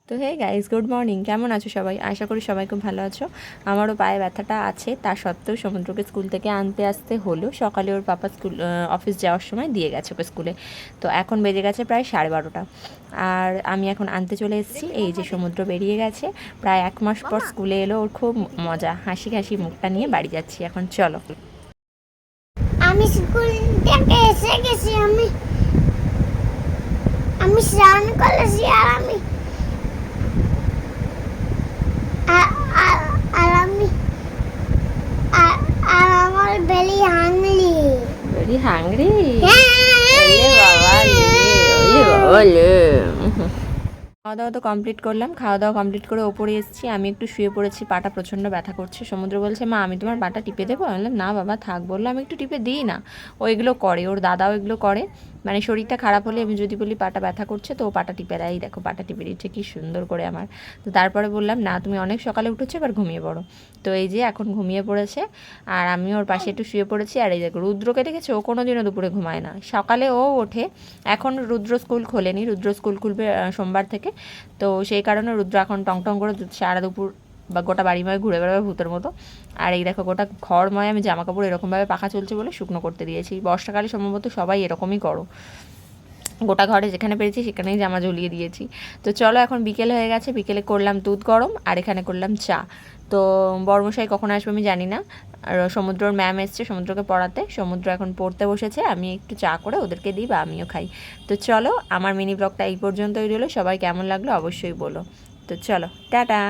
তো hey guys, good morning. কেমন আছো সবাই? আশা করি সবাই খুব ভালো আছো। আমারও পায়ে ব্যথাটা আছে, তা সত্ত্বেও সমুদ্রকে স্কুল থেকে আনতে আসতে হলো। সকালে ওর পাপা অফিস যাওয়ার সময় দিয়ে গেছে ওকে স্কুলে। তো এখন বেজে গেছে প্রায় 12:30। আর আমি এখন আনতে চলে এসেছি। এই যে সমুদ্র বেরিয়ে গেছে, প্রায় 1 মাস পর স্কুলে এলো। ওর খুব মজা, হাসি হাসি মুখটা নিয়ে বাড়ি যাচ্ছি এখন। চলো। আমি স্কুল থেকে এসে গেছি। আমি আমি স্নান করেছি আর আমি আর আমি আর আমার বেলি হাংলি ভেরি হাংরি। ওলে বাবা লে, ওলে বাবা লে। খাওয়া দাওয়া তো কমপ্লিট করলাম। খাওয়া দাওয়া কমপ্লিট করে ওপরে এসেছি। আমি একটু শুয়ে পড়েছি, পাটা প্রচণ্ড ব্যথা করছে। সমুদ্র বলছে, মা আমি তোমার পাটা টিপে দেবো? আমি বললাম না বাবা থাক। বললো আমি একটু টিপে দিই না। ও এগুলো করে, ওর দাদাও এগুলো করে। মানে শরীরটা খারাপ হলে আমি যদি বলি পাটা ব্যথা করছে, তো ও পাটা টিপে দেয়। দেখো পাটা টিপে দিচ্ছে কি সুন্দর করে আমার। তো তারপরে বললাম না তুমি অনেক সকালে উঠেছো, এবার ঘুমিয়ে পড়ো। তো এই যে এখন ঘুমিয়ে পড়েছে, আর আমি ওর পাশে একটু শুয়ে পড়েছি। আর এই দেখো রুদ্রকে দেখেছো, ও কোনো দিনও দুপুরে ঘুমায় না। সকালে ও ওঠে। এখন রুদ্র স্কুল খোলেনি, রুদ্র স্কুল খুলবে সোমবার থেকে। তো সেই কারণে রুদ্র এখন টং টং করে সারা দুপুর বা গোটা বাড়িময় ঘুরে বেড়াবে ভূতের মতো। আর এই দেখো গোটা ঘরময় আমি জামা কাপড় এরকমভাবে পাখা চলছে বলে শুকনো করতে দিয়েছি। বর্ষাকালে সম্ভবত সবাই এরকমই করো, গোটা ঘরে যেখানে পেরেছি সেখানেই জামা ঝুলিয়ে দিয়েছি। তো চলো, এখন বিকেল হয়ে গেছে। বিকেলে করলাম দুধ গরম, আর এখানে করলাম চা। তো বর্মশাই কখন আসবে আমি জানি না। আর সমুদ্রর ম্যাম এসছে সমুদ্রকে পড়াতে। সমুদ্র এখন পড়তে বসেছে, আমি একটু চা করে ওদেরকে দিই বা আমিও খাই। তো চলো, আমার মিনি ব্লগটা এই পর্যন্তই রইলো। সবাই কেমন লাগলো অবশ্যই বলো। তো চলো, টাটা।